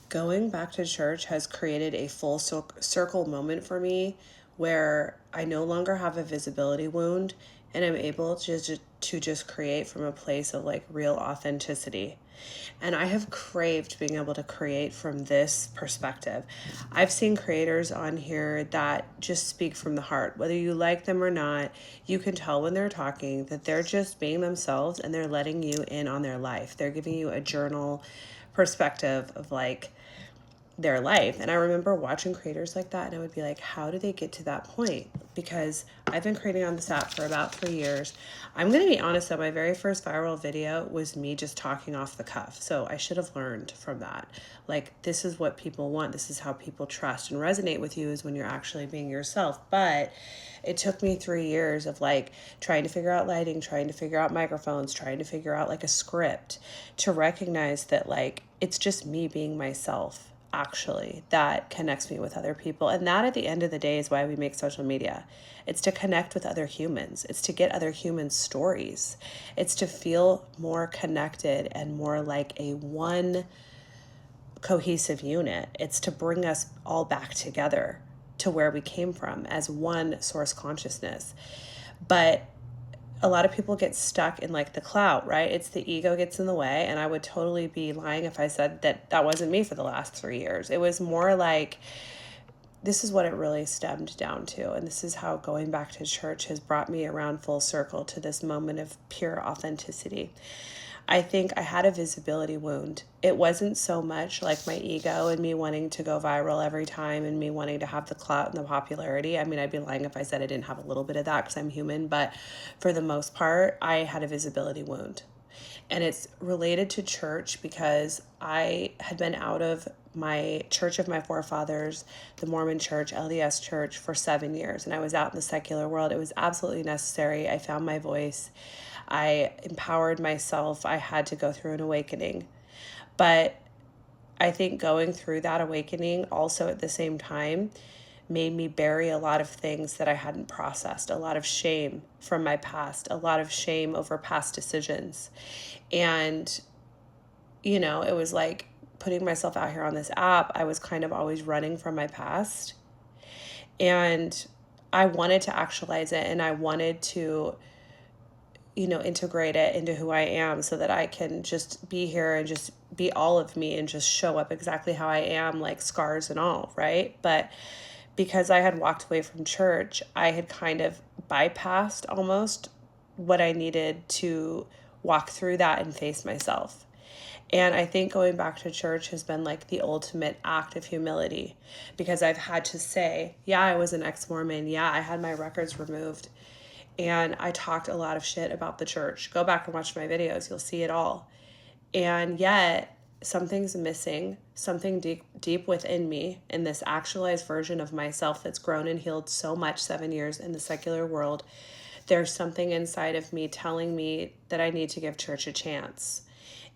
Going back to church has created a full circle moment for me where I no longer have a visibility wound and I'm able to just create from a place of like real authenticity. And I have craved being able to create from this perspective. I've seen creators on here that just speak from the heart. Whether you like them or not, you can tell when they're talking that they're just being themselves and they're letting you in on their life. They're giving you a journal perspective of like their life. And I remember watching creators like that and I would be like, how do they get to that point? Because I've been creating on this app for about 3 years. I'm going to be honest though, my very first viral video was me just talking off the cuff. So I should have learned from that. Like, this is what people want. This is how people trust and resonate with you, is when you're actually being yourself. But it took me 3 years of like trying to figure out lighting, trying to figure out microphones, trying to figure out like a script to recognize that like it's just me being myself actually that connects me with other people. And that at the end of the day is why we make social media. It's to connect with other humans. It's to get other humans' stories. It's to feel more connected and more like a one cohesive unit. It's to bring us all back together to where we came from as one source consciousness. But a lot of people get stuck in like the clout, right? It's the ego gets in the way. And I would totally be lying if I said that that wasn't me for the last 3 years. It was more like, this is what it really stemmed down to. And this is how going back to church has brought me around full circle to this moment of pure authenticity. I think I had a visibility wound. It wasn't so much like my ego and me wanting to go viral every time and me wanting to have the clout and the popularity. I mean, I'd be lying if I said I didn't have a little bit of that because I'm human. But for the most part, I had a visibility wound. And it's related to church because I had been out of my church of my forefathers, the Mormon church, LDS church, for 7 years. And I was out in the secular world. It was absolutely necessary. I found my voice. I empowered myself. I had to go through an awakening. But I think going through that awakening also at the same time made me bury a lot of things that I hadn't processed, a lot of shame from my past, a lot of shame over past decisions. And, you know, it was like putting myself out here on this app. I was kind of always running from my past. And I wanted to actualize it and I wanted to, you know, integrate it into who I am so that I can just be here and just be all of me and just show up exactly how I am, like scars and all, right? But because I had walked away from church, I had kind of bypassed almost what I needed to walk through that and face myself. And I think going back to church has been like the ultimate act of humility, because I've had to say, yeah, I was an ex-Mormon. Yeah, I had my records removed. And I talked a lot of shit about the church. Go back and watch my videos. You'll see it all. And yet something's missing, something deep within me, in this actualized version of myself that's grown and healed so much 7 years in the secular world. There's something inside of me telling me that I need to give church a chance.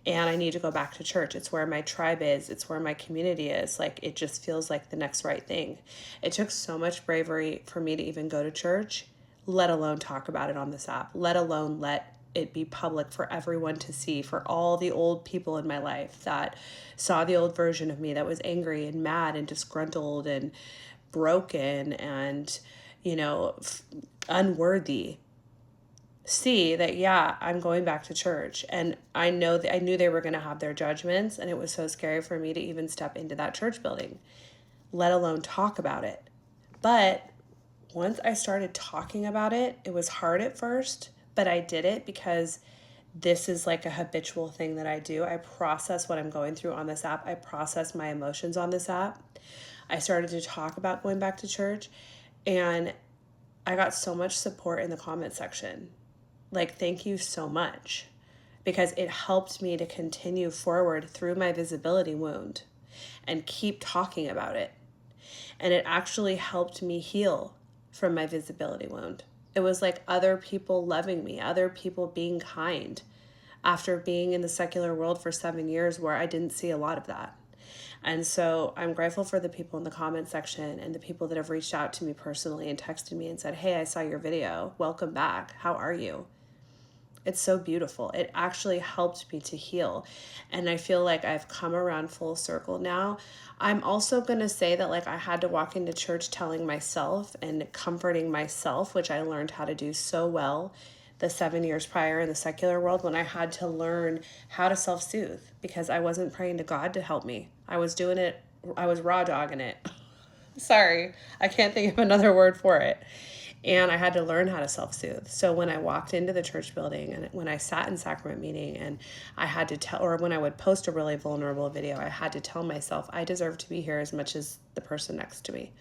And I need to go back to church. It's where my tribe is. It's where my community is. Like, it just feels like the next right thing. It took so much bravery for me to even go to church, let alone talk about it on this app, let alone let it be public for everyone to see, for all the old people in my life that saw the old version of me that was angry and mad and disgruntled and broken and, you know, unworthy. See that, yeah, I'm going back to church. And I know that I knew they were going to have their judgments, and it was so scary for me to even step into that church building, let alone talk about it. But once I started talking about it, it was hard at first, but I did it because this is like a habitual thing that I do. I process what I'm going through on this app. I process my emotions on this app. I started to talk about going back to church, and I got so much support in the comment section. Like, thank you so much, because it helped me to continue forward through my visibility wound and keep talking about it. And it actually helped me heal from my visibility wound. It was like other people loving me, other people being kind after being in the secular world for 7 years where I didn't see a lot of that. And so I'm grateful for the people in the comment section and the people that have reached out to me personally and texted me and said, hey, I saw your video. Welcome back. How are you? It's so beautiful. It actually helped me to heal. And I feel like I've come around full circle now. I'm also going to say that like I had to walk into church telling myself and comforting myself, which I learned how to do so well the 7 years prior in the secular world when I had to learn how to self-soothe because I wasn't praying to God to help me. I was doing it, I was raw dogging it. Sorry, I can't think of another word for it. And I had to learn how to self-soothe. So when I walked into the church building and when I sat in sacrament meeting and I had to tell, or when I would post a really vulnerable video, I had to tell myself, I deserve to be here as much as the person next to me.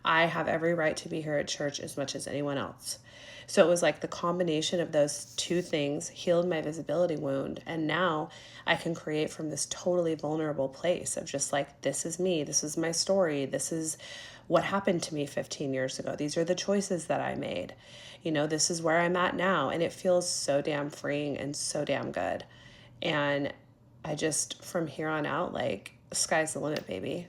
I have every right to be here at church as much as anyone else. So it was like the combination of those two things healed my visibility wound. And now I can create from this totally vulnerable place of just like, this is me, this is my story, this is what happened to me 15 years ago. These are the choices that I made. You know, this is where I'm at now. And it feels so damn freeing and so damn good. And I just, from here on out, like, sky's the limit, baby.